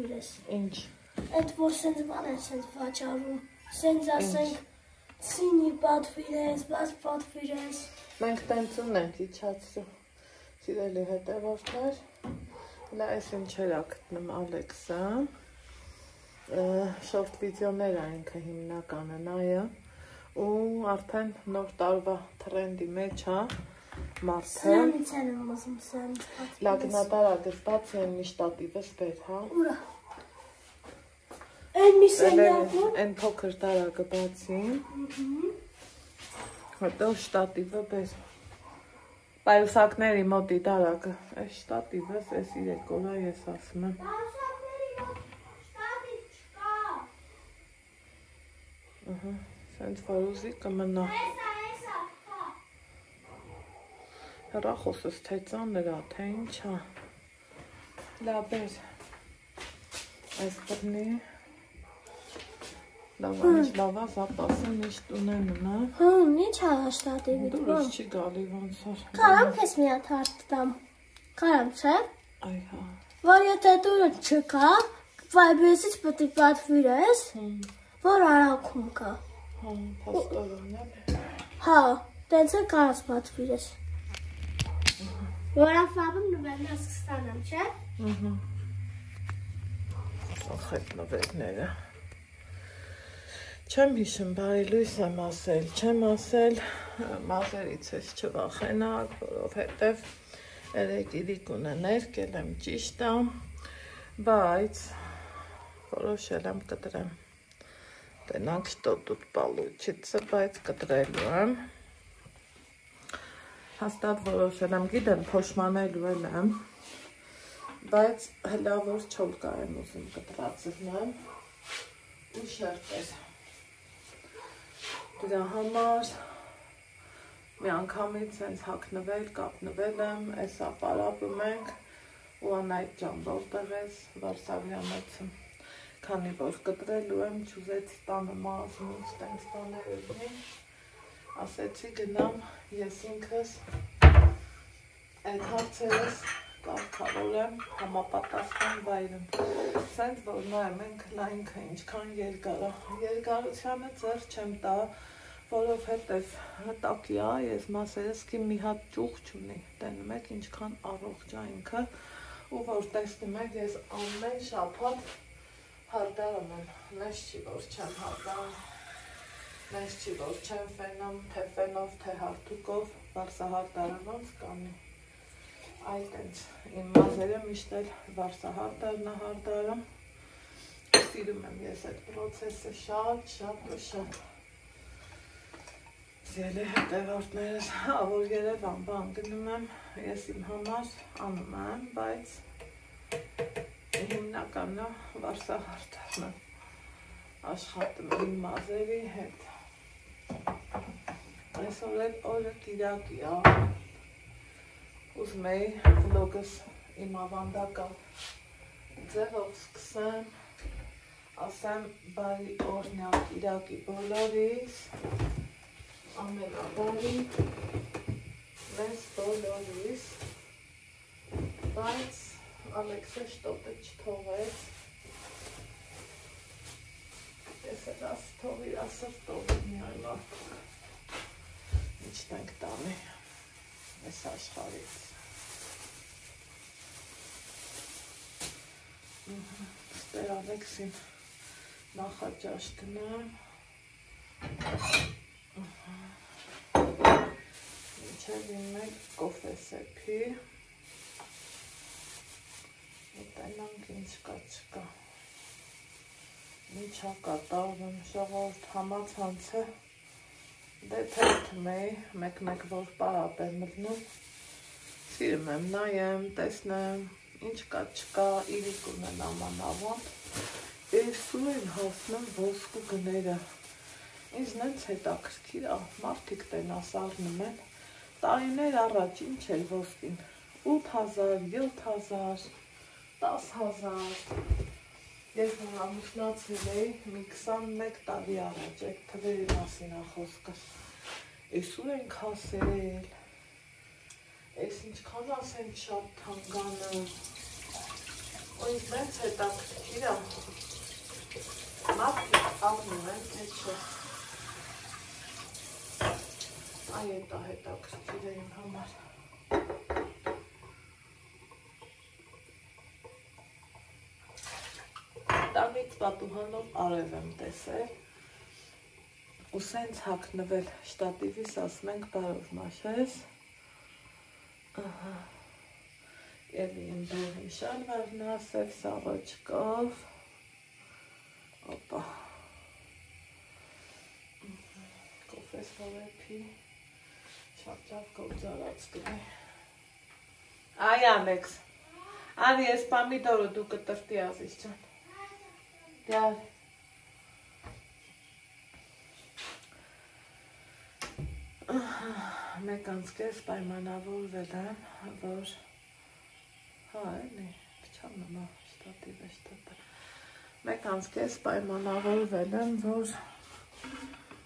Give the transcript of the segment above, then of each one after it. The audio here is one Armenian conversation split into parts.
պատվիր ես։ Ինչ։ Այդ որ սենց բան են սենց վաճառում, սենց ասենք սինի պատվիր ես, բաց պատվիր ես։ Մենք տենց ունենք իջացրու, սիրելի հետևորդներ, հլա այս ինչեր ա գտնում Ալեքսը, շորտ վիդեոներ ա ինքը հիմնականը նայը, ու արդեն նոր տարվա թրենդի մեջ ա, մարդը։ Սրանից են ըմազում սրանից պատվիր ես։ Լագնատարա գզբաց են մի շտատիվս բեր, հա։ Ուրա։ Են մի սենյակում։ Են փոքր տարագը բացին, հետո շտատիվը բեր։ Պայուսակների մոտի տարագը, այս շտատիվս, այս 3 օր ա ես ասում եմ։ Սենց որ ուզի կմնա։ Հեռախոսս թե ծանր ա, թե ինչ ա։ Լա բեր։ Այս բռնի։ Լավանիշ լավա զապասը միշտ ունենն ա։ Ինչ ա շտատիվի Դուրս չի գալի ոնց որ։ Կարամ քեզ մի հատ հարթ տամ։ Կարամ, չէ։ Այ հա։ Որ եթե դուրը չկա, վայբեսից պետք է պատվիր ես, որ արագում կա։ Հա, փաստորեն է։ Հա, տենց է կարաս պատվիր ես։ Որ աֆաբում նվերնաս կստանամ, չէ։ Ախ այդ նվերները։ Չեմ հիշում, բարի լույս եմ ասել, չեմ ասել, մազերից ես չվախենակ, որովհետև երեկ ունեներ, կել եմ ճիշտ ա, բայց որոշել եմ կտրեմ, տենանք что тут получится, բայց կտրելու եմ, հաստատ որոշել եմ, գիտեմ փոշմանելու եմ, բայց հլա որ չոլկա եմ ուզում կտրածնեմ ու շերտեր։ Դրա համար մի անգամից հենց հագնվել, կապնվել եմ, էսա պարապում ենք ու Անայդ ջան որտեղ ես Վարշավյանոցը, քանի որ կտրելու եմ, չուզեցի տանը մազնուց տենց տաներ էլի, ասեցի գնամ ես ինքս այդ հարցերս կարգավորեմ համապատասխան վայրում, սենց որ նայեմ ենք լայնքը ինչքան երկար ա, երկարությանը ձեռ չեմ տա, որովհետև տակի ա, ես մասերս կի մի հատ ճուղ չունի, տենում եք ինչքան առողջ ա ինքը, ու որ տեսնում եք ես ամեն շաբաթ հարդարում եմ, մեզ չի որ չեմ հարդարում, մեզ չի որ չեմ ֆենում, թե ֆենով, թե հարդուկով, վարսահարդարը ոնց կանի, այդ ենք իմ մազերը միշտ էլ վարսահարդարն ա հարդարում, սիրում եմ ես այդ պրոցեսը շատ Սիրելի հետևորդներս, որ Երևան բան գնում եմ, ես իմ համար անում եմ, բայց հիմնականը վարսահարդարն եմ աշխատում իմ մազերի հետ։ Այսօր էլ օրը կիրակի ա, ուզում էի վլոգս իմ ավանդական ձևով սկսեմ, ասեմ բարի օրհնյալ կիրակի բոլորիս, ամենաբարի մեզ բոլորիս, բայց Ալեքսը շտոտը չթողեց, ես էլ աս թողիր, ասր թողիր միայն մարդուկ, ինչ տենք տանի, ես աշխարից։ Ստեր Ալեքսին նախաճաշ տնեմ, մինչև իմ կոֆե սեփի, ուտենանք ինչ կա չկա, ինչ ա կատարվում, ժողովուրդ համացանցը, դե թերթում էի, մեկ-մեկ որ պարապ եմ մտնում, սիրում եմ նայեմ, տեսնեմ, ինչ կա չկա, իրիկ ունեն ամանավանդ, էսու են հասնում ոսկու գները, ինձ նենց հետաքրքիր ա, մարդիկ տենաս առնում են, տարիներ առաջ ինչ էր ոսկին, 8000, 7000, 10000, ես որ ամուսնացել էի մի 21 տարի առաջ, այդ թվերի մասին ա խոսքս, էսու ենք հասել, էս ինչքան ասենք շատ թանգանը, ու ինձ նենց հետաքրքիր չէ։ Այ դա հետաքրքիր է իմ համար։ Տանից պատուհանով արև եմ տեսել ու սենց հագնվել շտատիվիս ասում ենք բարով մաշես։ Ահա, էլի իմ բեղի շալվարն ասև սաղոչկով։ Опа. Կոֆես հովեպի շապճավ կողձարած կրի։ Այ Ալեքս, արի ես պամիդորը դու կտրտի ազիս ճան։ Դյար։ Մեկ անցկես պայմանավորվել եմ, որ հա էլի, պչամ նմա շտատիվ է շտատը։ Մեկ անցկես պայմանավորվել եմ, որ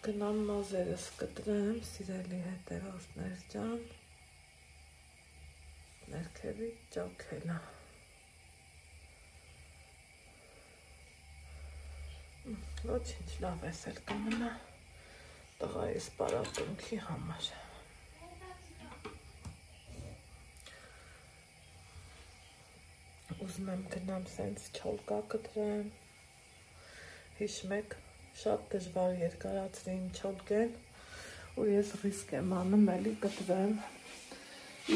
գնամ մազերս կտրեմ, սիրելի հետևորդներ ջան, ներքևի ճոքելա։ Ոչինչ լավ ես էլ կմնա տղայիս պարապունքի համար։ Ուզում եմ գնամ սենց չոլկա կտրեմ, հիշում եք, շատ դժվար երկարացրի իմ չոլկեն ու ես ռիսկ եմ անում էլի կտրեմ,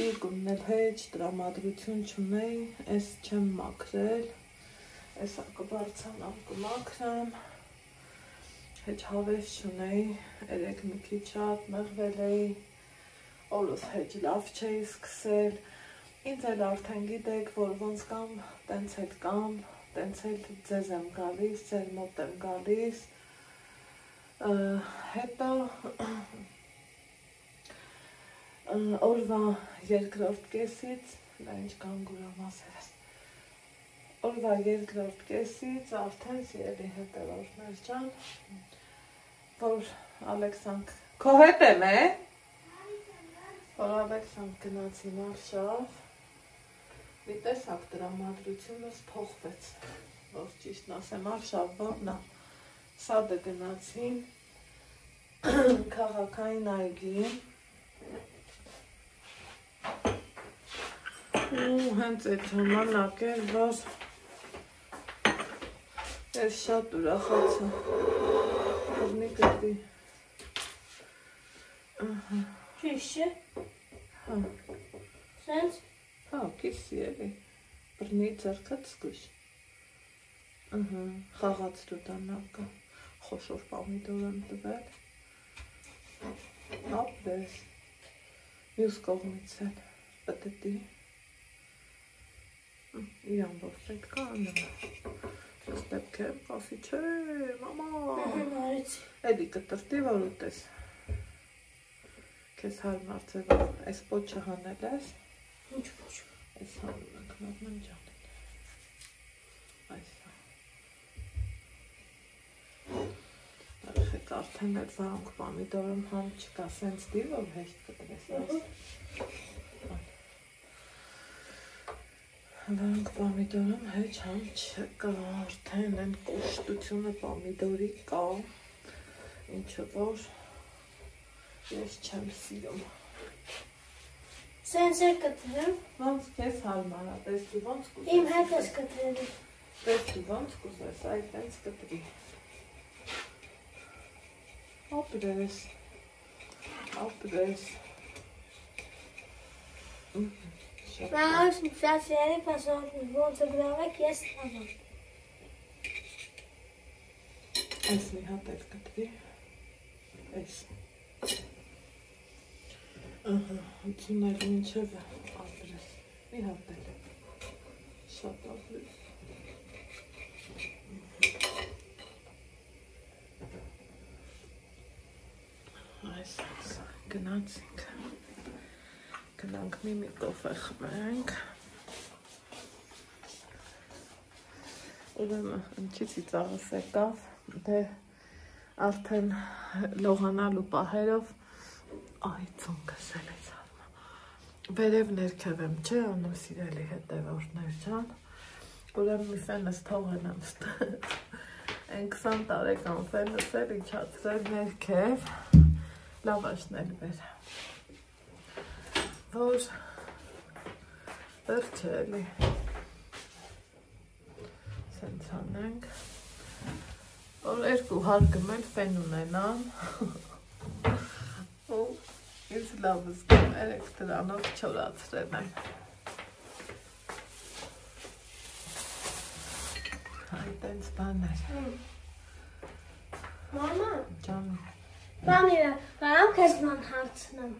իրգումն էլ հեչ տրամադրություն չունեի, ես չեմ մաքրել, եսա կբարձանամ կմաքրեմ, հեչ հավես չունեի, երեք մի քիչ շատ մեղվել էի, օրս հեչ լավ չէի սկսել, ինձ էլ արդեն գիտեք, որ ոնց կամ, տենց էլ կամ, տենց էլ ձեզ եմ գալիս, ձեր մոտ եմ գալիս, հետո օրվա երկրորդ կեսից, դա ինչ կանգուրամ ասերս, օրվա երկրորդ կեսից արդեն սիրելի հետևորդներ ջան, որ Ալեքսանք, քո հետ եմ է, որ Ալեքսանք գնացի մարշավ, մի տեսակ տրամադրությունս փոխվեց, որ ճիշտն ասեմ արշավ որն է, սադը գնացին, քաղաքային այգի, ու հենց այդ ժամանակ էր, որ ես շատ ուրախացա, որ մի կտրի, ճիշտ չէ։ հա, Սենց։ հա, կիսի էլի, բրնի ձերքդ զգույշ, խաղաց լուտանակը, խոշոր պամիդոր եմ տվել, ապրես, մյուս կողմից էլ, պտետի, իրան որ պետք է անում, ես դեպք եմ, ասի չէ, մամա, էլի կտրտի որ ուտես, քեզ հարմար ձևով, այս պոչը հանել ես, Ինչ ոչ։ այս հանում ենք նորմեն ջանին, այսա, արխեք արդեն էլ վրանք պամիդորում համ չկա, սենց դի, որ հեշտ կտրես այս, վրանք պամիդորում հեչ համ չկա, արդեն են կոշտությունը պամիդորի կա, ինչը որ ես չեմ սիրում, Սենց է կտրեմ։ ոնց քեզ հարմար է, տեսքի ոնց կուզես։ Իմ հետ ես կտրելի։ Տեսքի ոնց կուզես, այ տենց կտրի։ Ապրես, ապրես։ Նայս շատ սիրելի պասորնի, ոնց գրավեք ես նավամ։ Այս մի հատ էլ կտրի, այս։ Ձունել մինչև ապրես, մի հատ էլ, շատ ապրես։ Այս գնացինք, գնանք մի կոֆե խմենք, ուրեմն ինչից ծաղս եկավ, դե արդեն լողանալու պահերով Այ ծունկս էլ ես հարմա, վերև ներքև եմ չէ անում սիրելի հետևորդներ ջան, ուրեմն մի ֆենս թողեն եմ Այն 20 տարեկան ֆենս էլ իջացրել ներքև, լավաշնել բեր, որ վերջ է էլի, սենց անենք, որ երկու հարգում էլ ֆեն ունենան, ու ինձ լավ զգում երեք դրանով չորացրել եմ, այդ այնց բաներ, Մամա, ջան, բանիրը, կարամ քեզ ման հարցնեմ,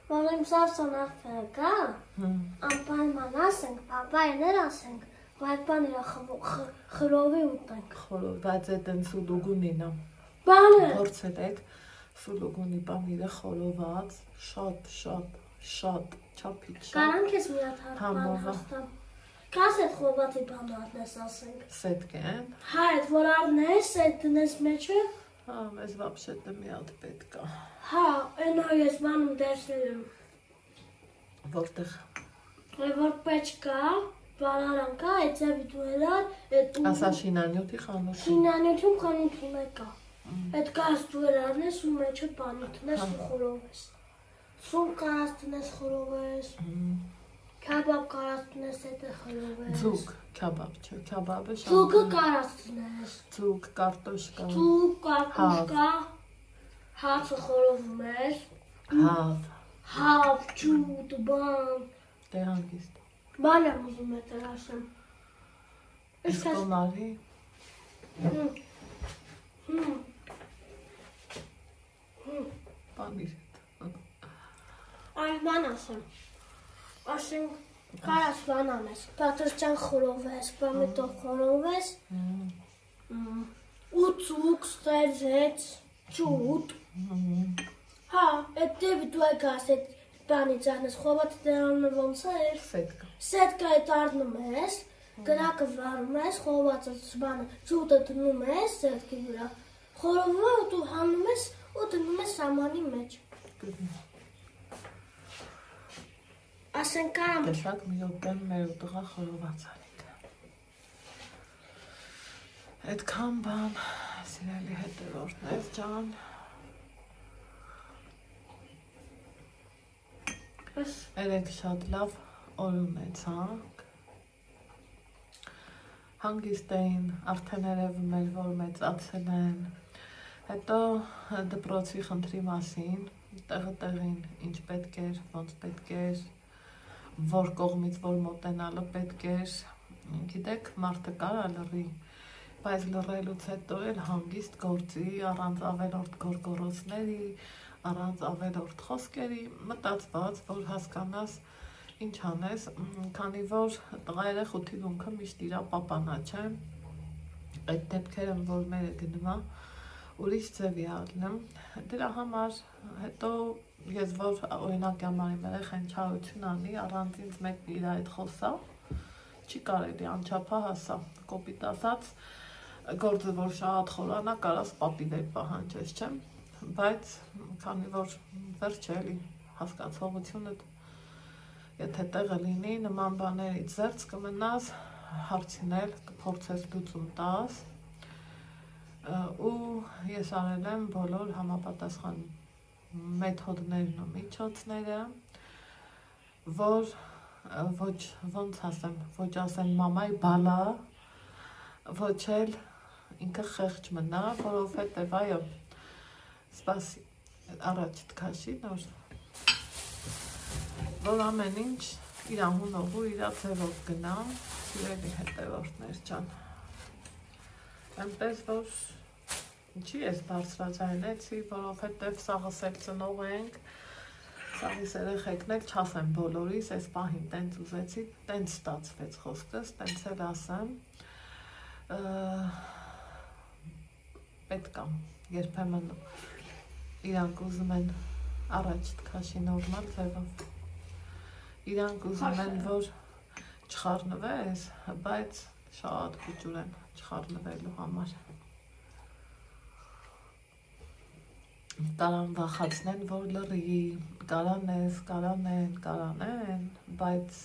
որ իմ սարսոն աղբերը կա, անպայման ասենք, պապայներ ասենք, բայց բանիրը խրովի ուտենք։ բայց այդ են սուլուգունին եմ, Բանը։ փորձել եք սուլուգունի բանիրը խորոված, շատ, չափիչ։ Կարամ քեզ մի հատ բան հաստամ։ Կաս այդ խորովածի բանը արնես ասենք։ Սետկեն։ Հա, այդ որ արնես, այդ դնես մեջը։ Հա, մեզ վապշետը մի հատ պետք է։ Հա, այնո ես բանում դերսել եմ։ Որտեղ։ Որ պետք կա, բարարան կա, այդ ձևի դուելար, այդ ասա շինանյութի խանութ։ Շինանյութում խանութում է կա։ Այդ կաս դուելարն ես ու մեջը բանի տնես ու խորովես։ Սուր կարաս տնես խորովես։ Քաբաբ կարաս տնես հետը խորովես։ Ձուկ, քաբաբ չէ, քաբաբը շատ։ Ձուկը կարաս տնես։ Ձուկ, կարտոշկա։ Ձուկ, կարտոշկա, հացը խորովում ես։ Հավ, ջուտ, բան։ Դե հանգիստ։ Բան եմ ուզում է տեր ասեմ։ Իսկոնարի։ Բանիր հետ։ Այն բան ասեմ։ Ասենք, կարաս բան անես, պատրճան խորովես, պամիտով խորովես, ու ծուկ, ստերձեց, ջուտ, հա, այդ դեպի դու եկաս այդ բանից անես, խոված դերանը ոնց էր, սետկա այդ արնում ես, գրակը վարում ես, խովածը բանը, ջուտը դնում ես, սետկի վրա, խորովը ու դու հանում ես ու դնում ես սամանի մեջ։ Ասենք կարամ։ Տեսակ մի ոտեն մեր ուտղա խորոված արիք։ Այդքան բան, սիրելի հետևորդներ ջան։ Երեք շատ լավ օր ունեցանք։ Հանգիստ էին, արդեն երևում էր, որ մեծացել են։ Հետո դպրոցի խնդրի մասին, տեղին ինչ պետք էր, ոնց պետք էր, որ կողմից որ մոտենալը պետք էր, գիտեք, մարդը կարա լռի, բայց լռելուց հետո էլ հանգիստ գործի, առանց ավելորդ գորգորոցների, առանց ավելորդ խոսքերի, մտածված, որ հասկանաս ինչ անես, քանի որ տղա երեխու թիվունքը միշտ իրա պապանա չէ, այդ դեպքերը, որ մերը գնվա, ուրիշ ձևի ալնեմ, դրա համար հետո ես որ օրինակ ամարի երեխան չարություն անի, առանց ինձ մեկ իր այդ խոսա, չի կարելի անչափահաս հասա, կոպիտ ասած, գործը որ շատ խորանա, կարաս պապիներ պահանջես, չէ, բայց քանի որ վերջ էլի հասկացողությունդ, եթե տեղը լինի, նման բաներից զերծ կմնաս, հարցինել, կփորձես լուծում տաս, ու ես արել եմ բոլոր համապատասխան մեթոդներն ու միջոցները, որ ոչ ոնց ասեմ, ոչ ասեմ մամայ բալա, ոչ էլ ինքը խեղճ մնա, որովհետև այո, սպասի, առաջ տքաշի նոր, որ ամեն ինչ իր անհունով ու իր ձևով գնա, սիրելի հետևորդներ ջան, այնպես որ ինչի ես բարձրաձայնեցի, որովհետև սաղս էլ ծնող ենք, սաղիս երեխեքն էլ չասեմ բոլորիս, այս պահին տենց ուզեցի, տենց ստացվեց խոսքս, տենց էլ ասեմ, պետք է, երբեմն իրանք ուզում են առաջ տքաշի նորմալ ձևով, իրանք ուզում են, որ չխառնվես, բայց շատ փոճուր են չխառնվելու համար։ Կարան վախացնեն, որ լռի, կարանես, կարանեն, բայց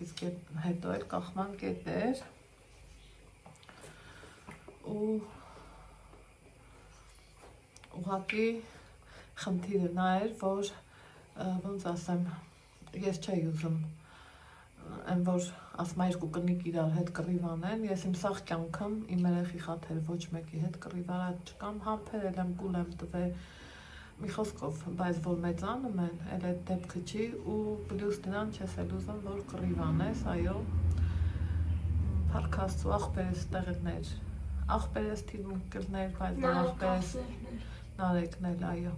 իսկ հետո էլ կախման կետեր, ու ուղղակի խնդիրը նա էր, որ ոնց ասեմ, ես չէի ուզում այն որ ասում երկու կնիկ իրար հետ կռիվ անեն, ես իմ սաղ կյանքում իմ երեխի խաթեր ոչ մեկի հետ կռիվ արած չկամ, համբերել եմ, կուլ եմ տվել մի խոսքով, բայց որ մեծանում են, էլ այդ դեպքը չի ու պլյուս դրան չես էլ ուզում, որ կռիվ անես, այո, փառք Աստծո, աղբերս տեղերներ, աղբերս թիվունքերներ, բայց որ աղբերս նարեկներ, այո,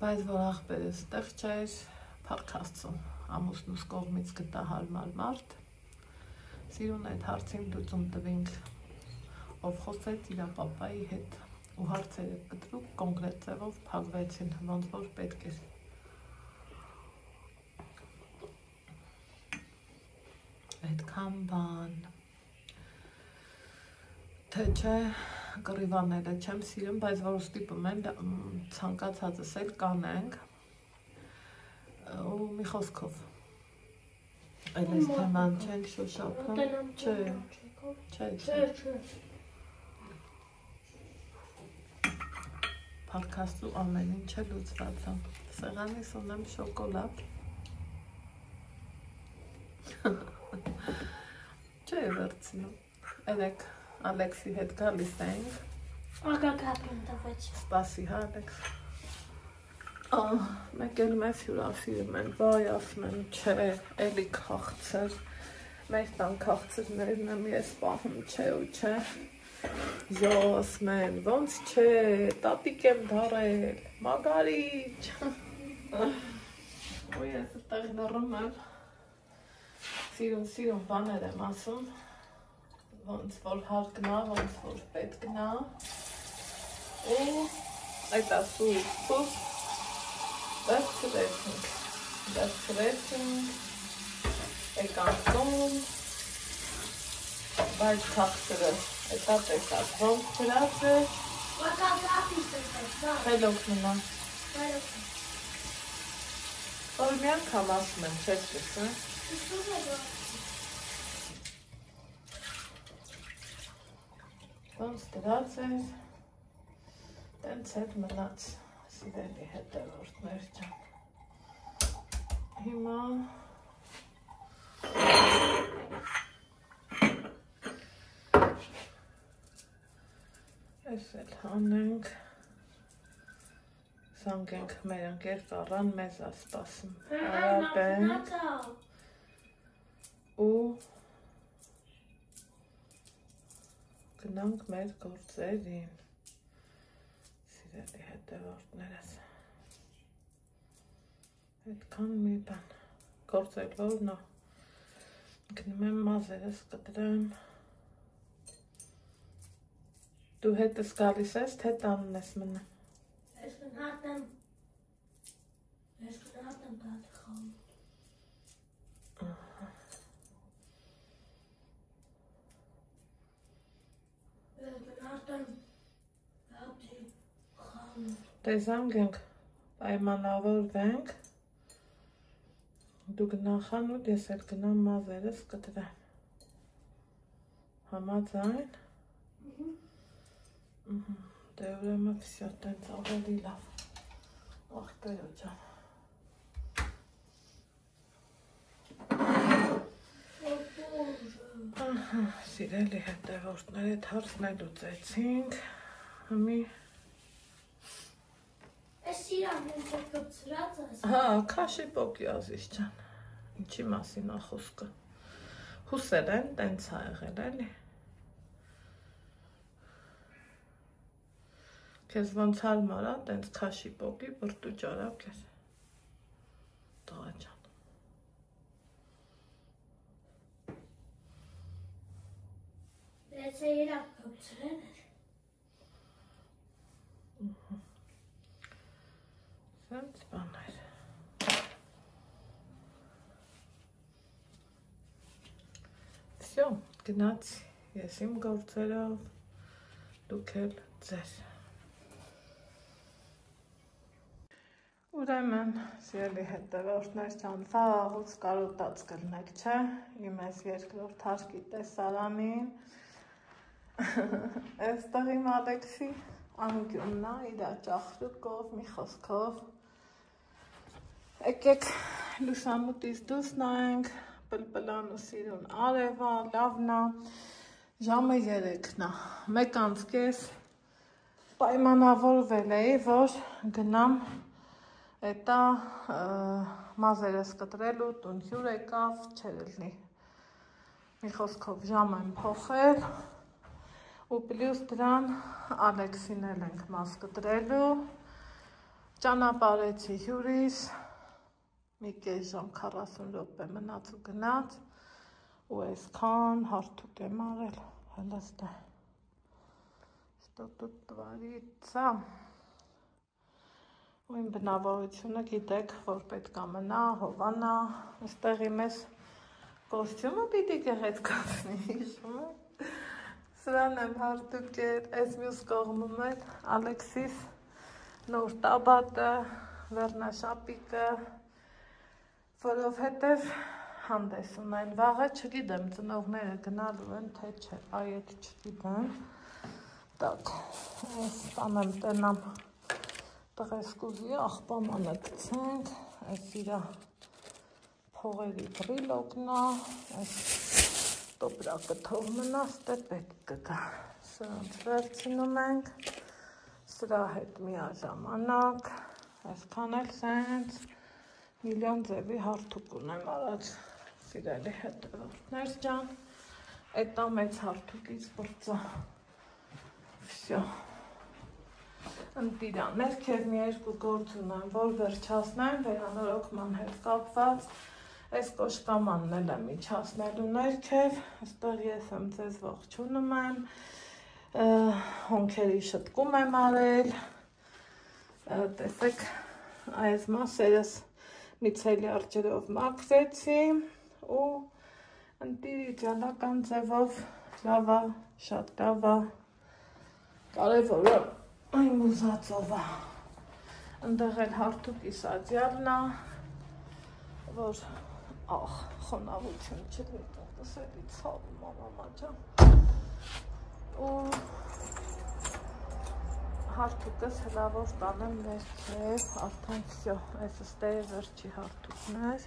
բայց որ աղբերս տեղ չէր, փառք Աստծո, ամուսնուս կողմից գտա հարմար մարդ, սիրուն այդ հարցին լուծում տվինք, ով խոսեց իր պապայի հետ ու հարցերը կտրուկ կոնկրետ ձևով փակվեցին, ոնց որ պետք էր։ Այդքան բան, թե չէ կռիվանելը չեմ սիրում, բայց որ ստիպում են ցանկացածս էլ կանենք ու մի խոսքով այլ այս թեման չենք շոշափում, չէ, փառք Աստծո ամեն ինչը լուծված է, սեղանիս ունեմ շոկոլադ, չէ վերցնում, երեկ Ալեքսի հետ գալիս էինք, ակակապին տվեց, սպասի հա Ալեքս, մեկ էլ մեզ հյուրասիրում են, վայ ասում են, չէ, էլի քաղցր, մեր տան քաղցրներն եմ ես պահում, չէ ու չէ, յո ասում են, ոնց չէ, տատիկ եմ դարել, մագարիչ, ու ես այդտեղ լռում եմ, սիրուն բաներ եմ ասում, ոնց որ հարկնա, ոնց որ պետք գնա, ու այդ ասում, Դարձրեցինք, եկանք տուն, բայց քաղցրը, էտա տեսակ, ոնց գրած է, խելոք ննա, որ մի անգամ ասում եմ, չես լսը, ոնց գրած է, տենց հետ մնաց, սիրելի հետևորդներ ջան, հիմա ես էլ հանենք, զանգենք մեր ընկեր ծառան մեզ է սպասում, արաբենք ու գնանք մեր գործերին, սիրելի հետևորդներս, այդքան մի բան, գործելով նա, գնում եմ մազերս կտրեմ, դու հետս գալիս ես, թե տանն ես մնա։ Ես գնահատեմ դատի խաղում։ Ես գնահատեմ դատի խաղում։ Դե զանգենք, պայմանավորվենք, դու գնա խանութ, ես էլ գնամ մազերս կտրեմ։ Համաձայն։ Դե ուրեմն վսյա տենց ավելի լավ, աղբերո ջան։ Սիրելի հետևորդներ, այդ հարցն էլ լուծեցինք, հիմի Ես իրան հենց է կպցրած ես։ Հա, քաշի պոկի ազիս ջան, ինչի մասին է խոսքը, հուսել են, տենց է եղել էլի։ Քեզ ոնց հարմար է, տենց քաշի պոկի, բրտու ճարավ քեզ, տղա ջան։ Դեць է իրան կպցրել էր։ Սենց բաներ։ Վսյո, գնացի, ես իմ գործերով, դուք էլ ձեր։ Ուրեմն, սիրելի հետևորդներ ջան, վաղուց կարոտած կլնեք, չէ, իմ այս երկրորդ հարկի տեսարանին, Այստեղ իմ Ալեքսի անկյունն է, իր ճախրուկով, մի խոսքով։ Եկեք լուսամուտից դուրս նայենք, պլպլան ու սիրուն արևա, լավն է, ժամը 3-ն է, 1:30 պայմանավորվել էի, որ գնամ էտա մազերս կտրելու, տուն հյուր եկավ, չեր ելնի։ Մի խոսքով ժամ եմ փոխել ու պլյուս դրան Ալեքսին էլ ենք մազ կտրելու, ճանապարհեցի հյուրիս, մի կես ժամ 40 րոպե մնաց ու գնաց ու այսքան հարթուկ եմ արել, հլստե, что тут творится։ Ու իմ բնավորությունը գիտեք, որ պետք է մնա, հովանա, այստեղ իմ ես կոստյումը պիտի գեղեցկացնի, հիշում եք։ Սրան եմ հարթուկել, այս մյուս կողմում էլ Ալեքսիս նոր տաբատը, վերնաշապիկը, որովհետև հանդես ունեն վաղը, չգիտեմ, ծնողները գնալու են, թե չէ, այդ չգիտեմ։ Так, այս տանեմ տնամ տղեսկուզի աղբամանը գցենք, այս իրա փողերի բրիլոկն է, այս տոպրակը թող մնա, ստե պետք կգա, սրանց վերցնում ենք, սրա հետ միաժամանակ, այսքան էլ սենց միլիոն ձևի հարթուկ ունեմ արած, սիրելի հետևորդներ ջան, էտա մեծ հարթուկից բրծա, վսյո, ընտիրա, ներքև մի երկու գործ ունեմ, որ վերջացնեմ, վերանորոգման հետ կապված, այս կոշկամանն էլ եմ իջացնելու ներքև, այստեղ ես եմ ձեզ ողջունում եմ, հոնքերի շտկում եմ արել, տեսեք, այս մասերս միցելյար ջրով մաքրեցի ու ընտիր իդեալական ձևով լավ է, շատ լավ է, կարևորը այն ուզածով է, ընդեղ էլ հարթուկի սադյալն է, որ խոնավություն չլի, տեսելի ցավում մամա ջան, ու հարթուկս հլավոր տանեմ ներքև, արդեն վսյո, այս ստեյը վերջի հարթուկն էր,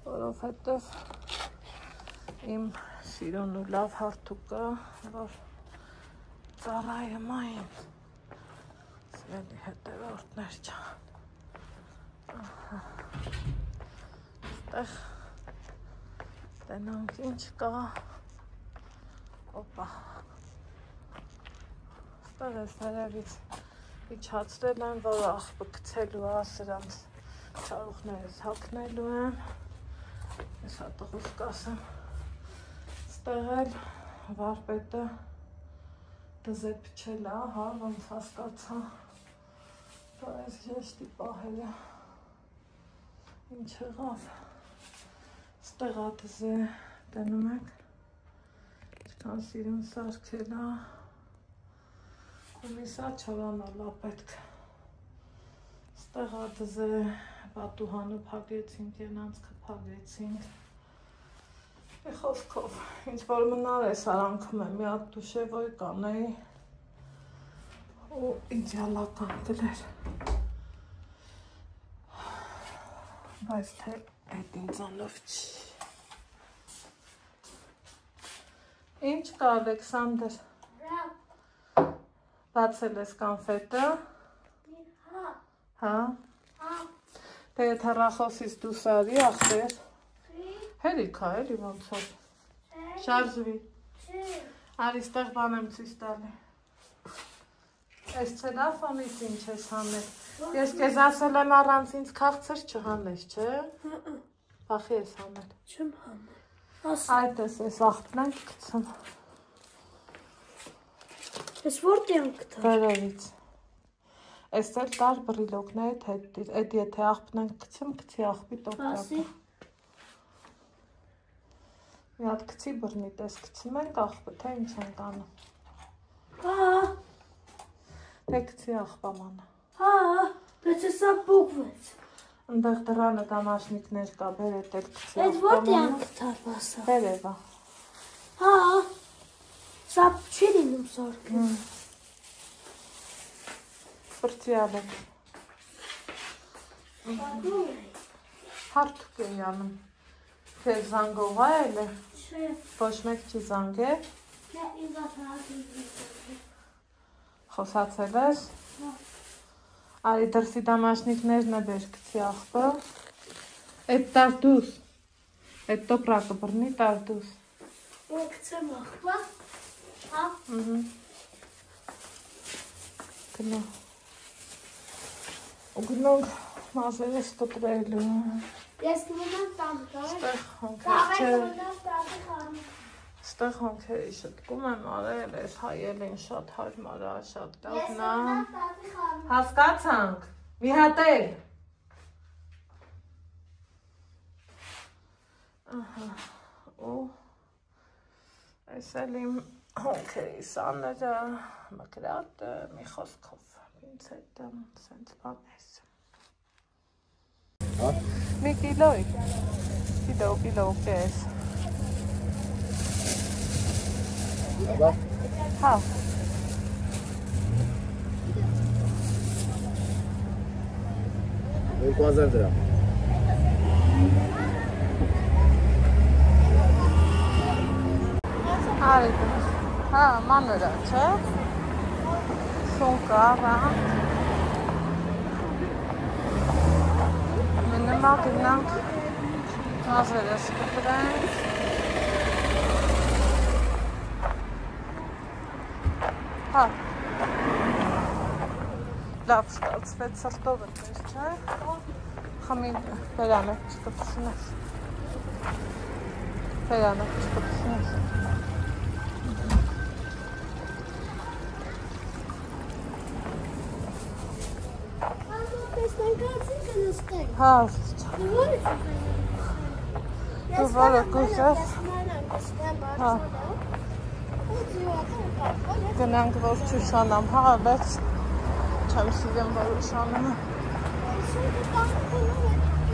որովհետև իմ սիրուն ու լավ հարթուկը, որ ծառայում այն, սիրելի հետևորդներ ջան, այստեղ տենանք ինչ կա, օպա, այստեղ ես հերևից իջացրել եմ, որ աղբը գցելու է, սրանց չարուխներս հագնելու եմ, ես հատղուս կասեմ, այստեղ էլ վարպետը դզե փչել է, հա, ոնց հասկացա, դա այս ժեշտի պահելը, ինչ եղավ, ստեղ է դզե, տենում եք, ինչքան սիրուն սարքել է, ու միսա չորանալ է պետք, ստեղ է դզե, պատուհանը փագեցինք, ենանցքը փագեցինք, մի խոսքով, ինչ որ մնար ես արանքում եմ, մի հատ դուշևոյ կանեի ու իդեալական գլեր, բայց թե այդ ինձանով չի։ Ինչ կա Ալեքսանդր, բացել ես կանֆետը, հա, թե ետ հեռախոսից դուս արի ախտեր, հերիք է, էլի ոնց որ, շարժվի, արի ստեղ բան եմ ցույց տալի, այս ցելոֆանից ինչ ես հանել, ես քեզ ասել եմ առանց ինձ քաղցր չհանես, չէ, վախի ես հանել, չեմ հանել, այդ ես աղբն ենք գցում, ես որտի եմ գտար, վերևից, այս էլ տար բրիլոկներիդ հետ, այդ եթե աղբն ենք գցում, գցի աղբի տոպրակը, մի հատ գցի բռնի, տես գցում ենք աղբը, թե ինչ ենք անում։ Հա, թե գցի աղբամանը։ հա, բայց սա բուկվեց։ Ընդեղ դրանը դամաշնիկներ կա, բեր էտ էլ գցի աղբամանը։ Այդ որտի ենք գտար բասա։ Վերևա։ Հա, սա եմ սարքել։ Բրծյալ եք։ Հարթուկ էի անում։ Քեզ զանգող այլ է։ Չէ։ Ոչ մեկ չի զանգել։ Չէ, ինձ աթարակին։ Խոսացել ես։ Արի դրսի դամաշնիկներն է բեր գցի աղբը։ Էդ տարտուս։ Էդ տոպրակը բռնի տարտուս։ Գցեմ աղբը։ Հա։ Գնա։ Ու գնանք մազերը ստոպրելու։ Ես կմնամ տանքը։ Ստեղ Ստեղ հոնքերի շտկում եմ արել, ես հայելին շատ հարմար է, շատ լավն է։ Հասկացանք, մի հատ էլ։ Ու այս էլ իմ հոնքերի սաները, մկրատը, մի խոսքով, ինձ հետ սենց բան ես։ Մի կիլոյ, կիլո կես։ Հա։ Երկու հազար դրամ։ Արի, հա, մանուրա, չէ։ Սունկա, հա։ Մեննմա գնանք մազերը սկպրենք։ Հա, լավ ստացվեց, սրտով ընտես, չէ, խմին վերանեք չկպսնես, հա, դու որը կուզես, հա, գնանք որ չուշանամ, հա, բայց չեմ սիրեմ որ ուշանամ,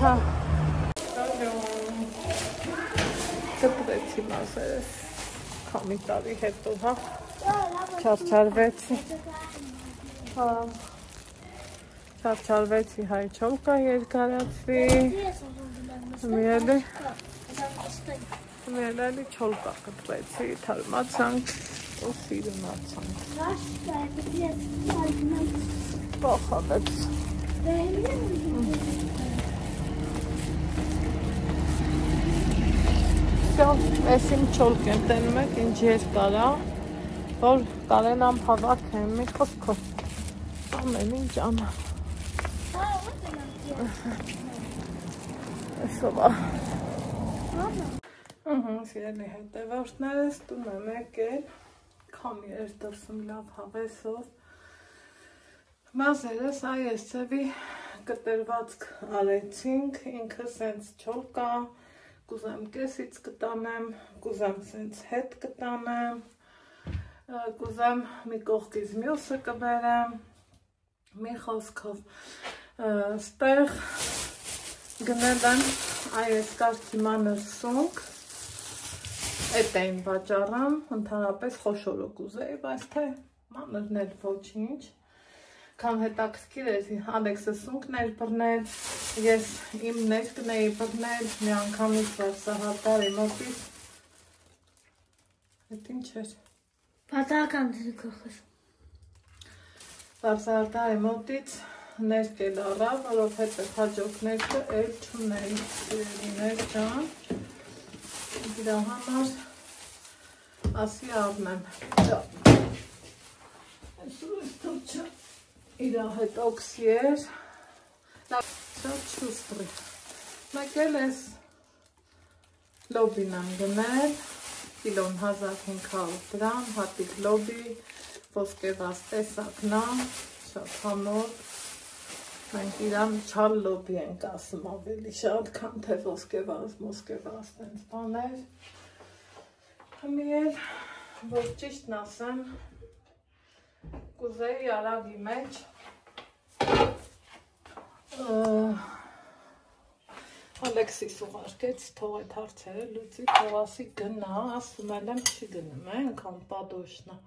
հա, կպրեցի մազերս, քանի տարի հետո, հա, չարչարվեցի, հա, չարչարվեցի հայ չոլկա երկարացվի, միելելի չոլկա կտրեցի, թարմացանք ու սիրունացանք, պախալեց, ես իմ չոլկ եմ տենում եք ինչ երկար է, որ կարենամ հավաքեմ մի խոսքով, ամեն ինչ անա, Այսովա Սիրելի հետևորդներս տուն եմ եկել, քանի էր դրսում լավ հավեսով, մազերս այս ծևի կտրվածք արեցինք, ինքը սենց չոլկա, կուզեմ կեսից կտանեմ, կուզեմ սենց հետ կտանեմ, կուզեմ մի կողքից մյուսը կբերեմ, մի խոսքով, ստեղ գնել եմ այս կարգի մանր սունկ, էտ էին վաճառում, ընդհանրապես խոշորը կուզեի, բայց թե մանրն էլ ոչինչ, քան հետաքրքիր էր Ալեքսը սունկն էր բռնել, ես իմ ներքն էի բռնել, մի անգամից վարսահատար իմ օպից, էտ ինչ էր, պատահական դրքոխս, վարսահատար իմ օպից, ներք էլ առա, որովհետև հաջող ներքը էլ չունեի սիրելիներ ջան, դրա համար ասի առնեմ, այսուր թոչը իրա հետ օքսի էր, շատ շուստրի, մեկ էլ ես լոբին եմ գնել, կիլոն 1500 դրամ, հատիկ լոբի, ոսկեված տեսակնա, շատ համոտ, մենք իրան չալ լոբի ենք ասում ավելի շատ, քան թե ոսկեված, տենց բաներ, մի էլ, որ ճիշտն ասեմ, կուզեի արագի մեջ, Ալեքսիս ուղարկեց, թող այդ հարցերը լուծի, թող ասի գնա, ասում էլ եմ չի գնում, ենքան պադոշնա,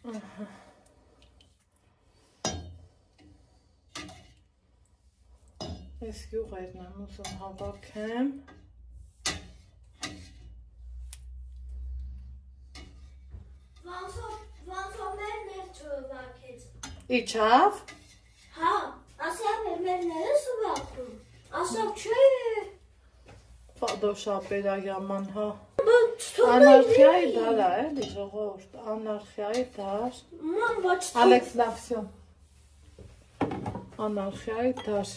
Ես յուղերն եմ ուզում հավաքեմ։ Վանցով մերներ չվակեց։ Իչավ։ Հա, ասյա մերներս ու վակում։ Ասավ չէ։ Ֆադոշապերա yaman հա։ Անարխիայի դար է, էլի ժողովուրդ, անարխիայի դար։ Ման ոչ Ալեքս լավ, всё։ Անարխիայի դար։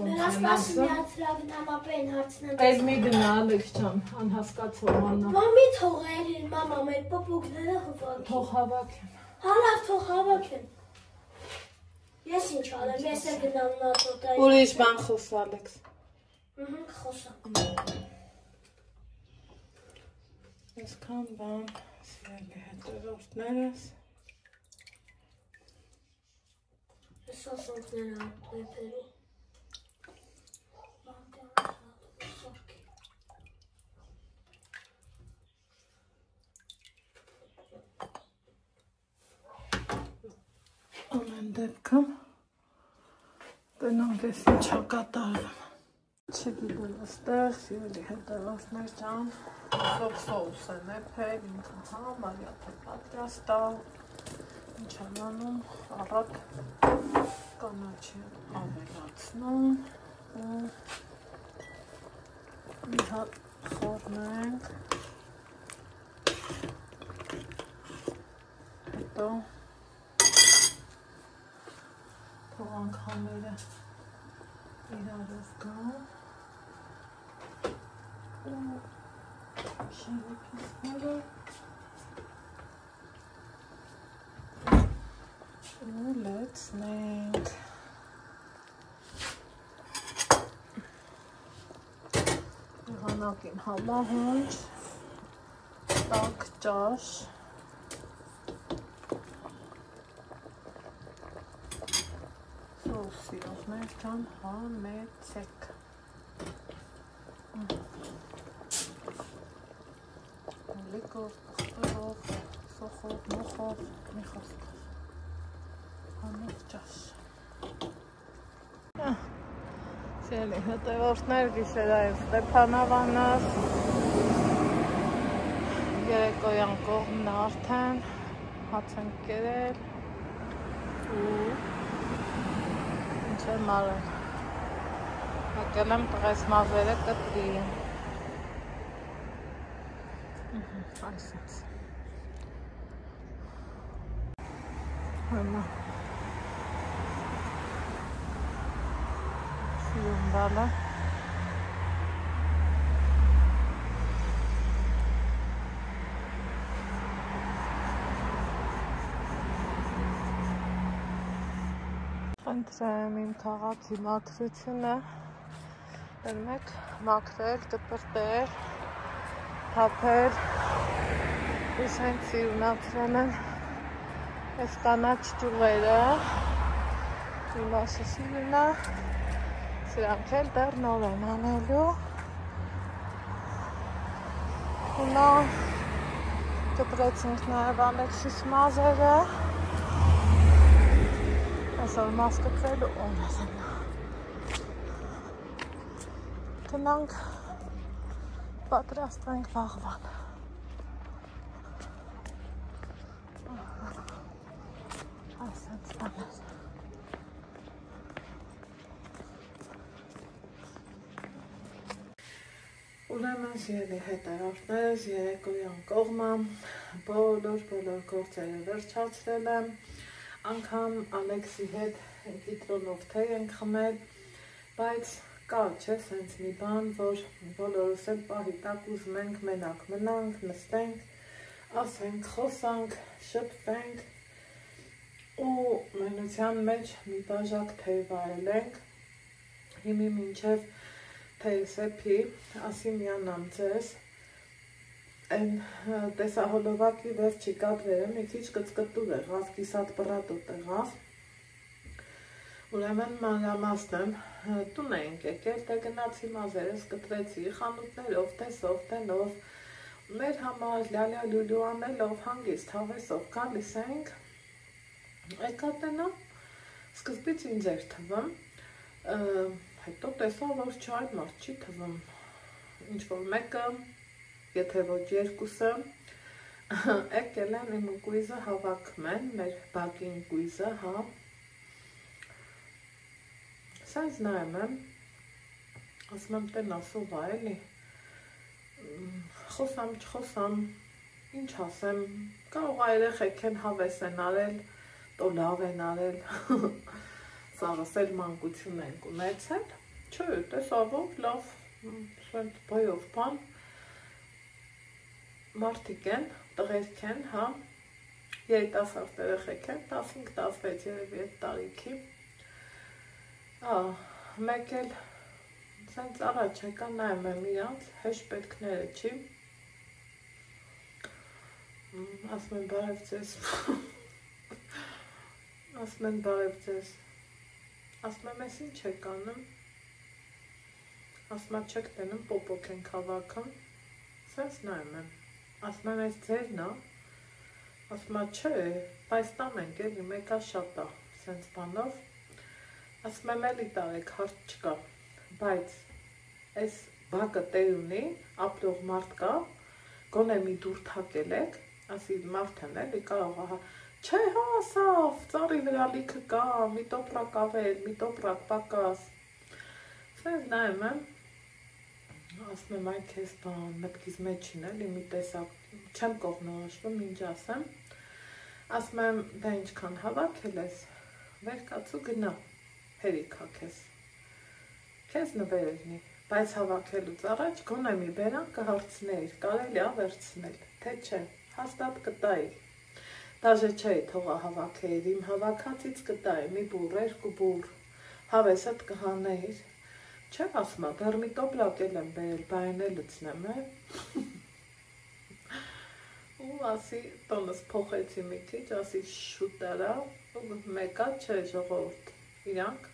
Նրանց սպասում միացրագն համապեն հարցնեմ։ Այդ մի գնա Ալեքս ջան, անհասկացող անա։ Մամի թողեր իր մամա մեր պոպուկները հավաքեն։ Թող հավաքեմ։ Հա լավ թող հավաքեն։ Ես ինչ անեմ, ես էլ գնամ նատոտայի։ Ուրիշ բան խոս Ալեքս։ Խոսա։ Այսքան բան սիրելի հետևորդներս։ Ես ասոնքները ապրեպերի։ Ամեն դեպքում տնանք ես ինչա կատարվում։ Չգիտեմ աստեղ սիրելի հետևորդներ ջան, սով սոուս են էփել, ինքը համար յաթը պատրաստա, ինչ եմ անում, առատ կանաչի ավելացնում ու մի հատ խորնենք, հետո թող անգամերը իրարով գան ու շենքիները ու լեցնենք եղանակին համահունչ տաք ճաշ սիրողներ ջան համեցեք լիկով, պխտորով, սոխով, մոխով, մի խոսքով համեղ ճաշ սիրելի հետևորդներ գիշերային Ստեփանավանով երեկոյան կողմն արդեն հաց ենք կերել ու ինչ եմ արել եկել եմ տղես մազերը կտրի այսպես հիմա սիրում բալը Խնդրեմ իմ քաղաքի մաքրությունը ելնեք մաքրել, դպրտել, թափել ես հենց սիրունացրել են ես կանաչ ճյուղերը մի մասը սիրունա սրանք էլ դեռ նոր են անելու ու նա կտրեցինք նաև Ալեքսիս մազերը այսօր մազ կտրելու օր ասեմ գնանք պատրաստվենք վաղվան այսպես բաներ ուրեմն սիրելի հետևորդներս երեկոյան կողմը բոլոր գործերը վերջացրել եմ անգամ Ալեքսի հետ կիտրոնով թեյ ենք խմել բայց կա չէ սենց մի բան որ բոլորս էլ պահի տակ ուզում ենք մենակ մնանք նստենք ասենք խոսանք շփվենք ու մենության մեջ մի բաժակ թեյ վայելենք հիմի մինչև թեյսեփի ասի միանամ ձեզ այն տեսահոլովակի վերջի կադրերը մի քիչ կծկտուր եղավ, կիսատ պռատոտ եղավ ուրեմն մանրամասն եմ տուն էինք եկել, դե գնացի մազերս կտրեցի խանութներով, տեսով, տենով մեր համար լալյա լուլու անելով հանգիստ հավեսով գալիս ենք, եկա տնա, սկզբից ինձ էր թվում, հետո տեսա, որ չէ այդ մարդ չի թվում, ինչ-որ մեկը, եթե ոչ երկուսը, եկել են իմ կույզը հավաքում են, մեր բակին կույզը, հա, սենց նայում եմ, ասում եմ տեն ասով էլի, խոսամ, չխոսամ, ինչ ասեմ, կարող երեխեք են հավես են արել, տո լավ են արել, սաղս էլ մանկություն ենք ունեցել, չէ, տեսավով, լավ, սենց բայով բան, մարդիկ են, տղերք են, հա, երիտասարդ երեխեք են, 15-16 երևի այդ տարիքի, մեկ էլ սենց առաջ եկա նայում եմ իրանց, հեշտ պետքները չի, ասում են բարև ձեզ, ասում են բարև ձեզ, ասում եմ ես ինչ եք անում, ասում եմ չեք տենում պոպոք ենք հավաքում, սենց նայում եմ, ասում եմ ես ձերն ա, ասում եմ չէ, բայց տան ենք էլի մեկա շատ ա, սենց բանով, ասում եմ էլի տարեք, հարց չկա, բայց այս բակը տեր ունի, ապրող մարդ կա, գոնե մի դուր թակել եք, ասի մարդ են էլի կարող ահա, չէ հա ասավ, ծառի վրա լիքը կա, մի տոպրակ ավել, մի տոպրակ պակաս, սենց նայում եմ, ասում եմ այն քեզ բան, մտքիս մեջ չին էլի մի տեսակ, չեմ կողնորոշվում, ինչ ասեմ, ասում եմ դա ինչքան հավաքել ես, վեր կացու գնա, հերիքա քեզ նվեր էլնի, բայց հավաքելուց առաջ գոնե մի բերան կհարցնեիր, կարելի ա վերցնել, թե չէ, հաստատ կտայի, դաժե չէի թողա հավաքեիր, իմ հավաքածից կտայի, մի բուր, երկու բուր, հավեսդ կհանեիր, չէ ասում ա, դեռ մի տոպրակ էլ եմ բերել, բայն էլ լցնեմ, ու ասի, տոնս փոխեցի մի քիչ, ասի շուտ արա, ու մեկա չէ ժողովուրդ, իրանք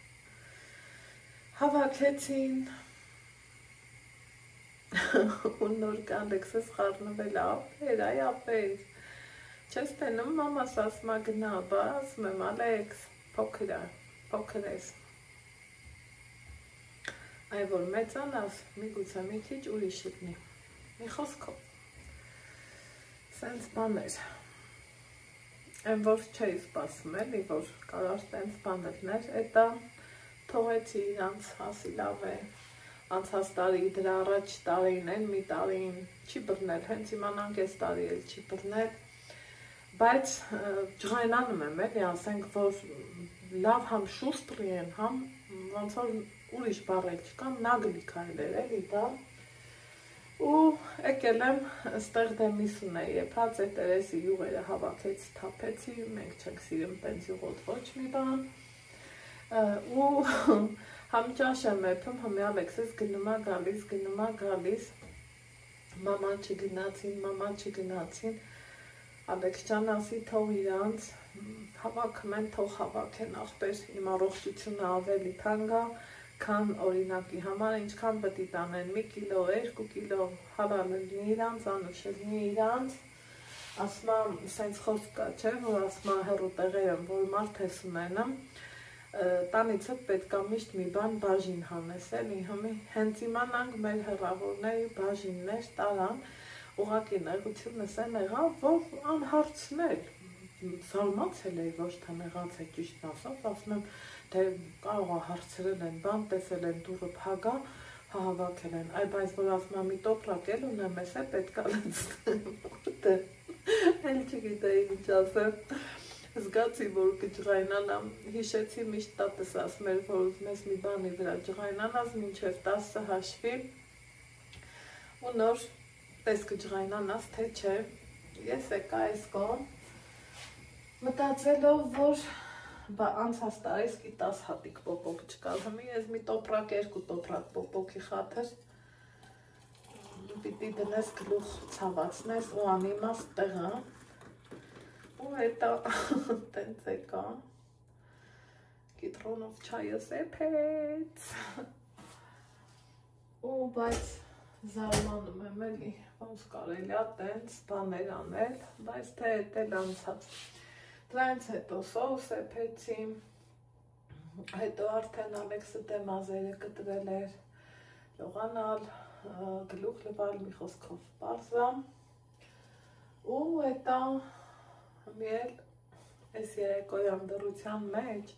հավաքեցին ու նոր կանդեքսս խառնվել ապեր, այ ապեր, չես տենում մամաս ասմա գնա, բա ասում եմ Ալեքս, փոքր ես, այ որ մեծանաս, միգուցե մի քիչ ուրիշ լինի, մի խոսքով, սենց բաներ, են որ չէի սպասում էլի, որ կարար տենց բաներներ, էտա թողեցի իրանց, ասի լավ է, անցած տարի դրա առաջ տարին են, մի տարին չի բռնել, հենց իմանանք ես տարի էլ չի բռնել, բայց ջղայնանում եմ էլի, ասենք, որ լավ համ շուստրի են, համ ոնց որ ուրիշ բարել չկան, նագլի քայլեր էլի դա, ու եկել եմ ստեղ դեմիս ունեի եփած, այդ երեսի յուղերը հավաքեցի, թափեցի, մենք չենք սիրում տենց յուղոտ ոչ մի բան, ու համ ճաշ եմ եփում, համ Ալեքսս գնում ա գալիս, մամա չգնացին, Ալեքս ջան ասի թող իրանց, հավաքում են, թող հավաքեն ախպեր, իմ առողջությունը ավելի թանկ ա, քան օրինակի համար, ինչքան պետք է տանեն, 1 կիլո, 2 կիլո, հավան լինի իրանց, անուշ լինի իրանց, ասմա, սենց խոսք կա, չէ, որ ասմա հեռու տեղեր եմ, որ մարդ ես ունենամ, տանիցդ պետք է միշտ մի բան բաժին հանես, էլի, հենց իմանանք մեր հեռավորների բաժիններ տարան, ուղղակի նեղությունս են եղավ, որ անհարցնել, զարմացել էի, ոչ թե նեղացել ճիշտ ասած, ասում եմ, թե կարող է հարցրել են, բան տեսել են, դուրը փագա, հավաքել են, այ բայց որ ասում եմ, մի տոպրակ էլ ունեմ, ես է պետք է լցնեմ, էլ չգիտեի ինչ ասեմ, զգացի, որ կջղայնանամ, հիշեցի միշտ տատս ասում էր, որ ուզում ես մի բանի վրա ջղայնանաս, մինչև 10 հաշվի, ու նոր պես կջղայնանաս, թե չէ, ես եկա այս կողմ, մտածելով, որ անցած տարիս կի 10 հատիկ պոպոք չկալ, հմի ես մի տոպրակ, 2 տոպրակ պոպոքի խաթր, պիտի դնես գլուխ ցավացնես ու անիմաստ տեղա, ու հետա տենց եկա, կիտրոնով չայս էպեց, ու բայց զարմանում եմ էլի, ոնց կարելի է տենց բաներ անել, բայց թե էդ էլ անցած։ Դրանից հետո սոուս էփեցի, հետո արդեն Ալեքսը դե մազերը կտրել էր, լողանալ, գլուխ լվալ, մի խոսքով պարզա, ու հետա մի էլ այս երեկոյան դրության մեջ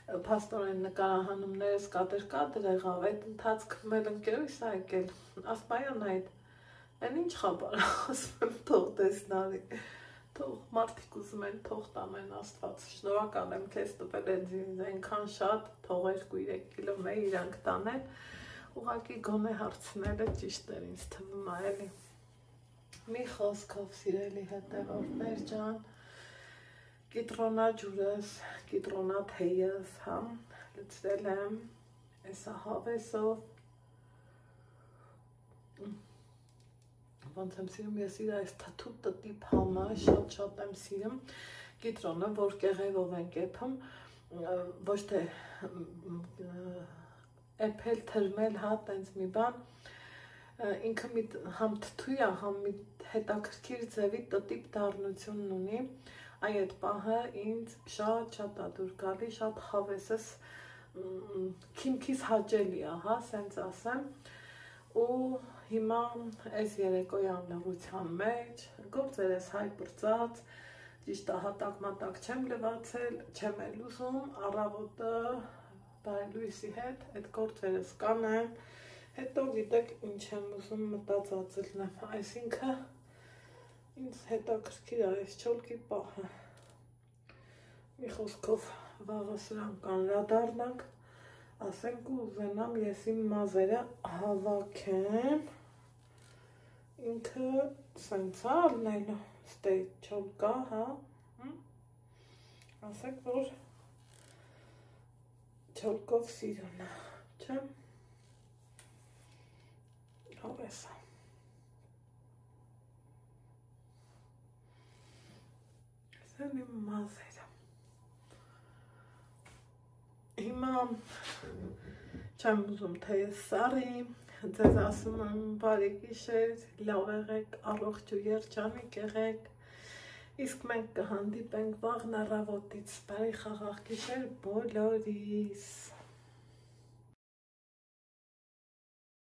փաստորեն նկարահանումներս կադր եղավ, այդ ընթացքում էլ ընկերոս ա եկել, ասպայան այդ, են ինչ խաբար, ասում եմ թող տեսնարի, թող մարդիկ ուզում են թող տամեն Աստված, շնորհակալ եմ քեզ տվել են այնքան շատ, թող 2-3 կիլո մեր իրանք տանեն, ուղղակի գոնե հարցնելը ճիշտ էր ինձ թվում ա էլի, մի խոսքով սիրելի հետևորդներ ջան, կիտրոնա ջուրս, կիտրոնա թեյս, հա, լցրել եմ, էսա հավեսով, ոնց եմ սիրում, ես իր այս թթու տտիպ համը շատ եմ սիրում, կիտրոնը, որ կեղևով են կեփում, ոչ թե էփել, թրմել, հա, տենց մի բան, ինքը մի համ թթու է, համ մի հետաքրքիր ձևի տտիպ դառնությունն ունի, այդ պահը ինձ շատ ա դուր գալի, շատ հավեսս քիմքիս հաճելի է, հա, սենց ասեմ, ու հիմա այս երեկոյան լվության մեջ, գործերս հայ պրծած, ճիշտ է հատակ-մատակ չեմ լվացել, չեմ էլ ուզում, առավոտը բարելույսի հետ, այդ գործերս կանեմ, հետո գիտեք ինչ եմ ուզում մտածածել նեմ, այսինքը ինձ հետաքրքիր է այս չոլկի պահը, մի խոսքով վաղը սրան կանրադառնանք, ասենք ու ուզենամ ես իմ մազերը հավաքեմ, ինքը սենց է ալնելը, ստե չոլկա, հա, ասենք որ չոլկով սիրուն է, չէ, հավես է։ Սեն իմ մազերը։ Հիմա չեմ ուզում թե ես սարի, ձեզ ասում եմ բարի գիշեր, լավ եղեք, առողջ ու երջանիկ եղեք, իսկ մենք կհանդիպենք վաղն առավոտից, բարի խաղաղ գիշեր բոլորիս։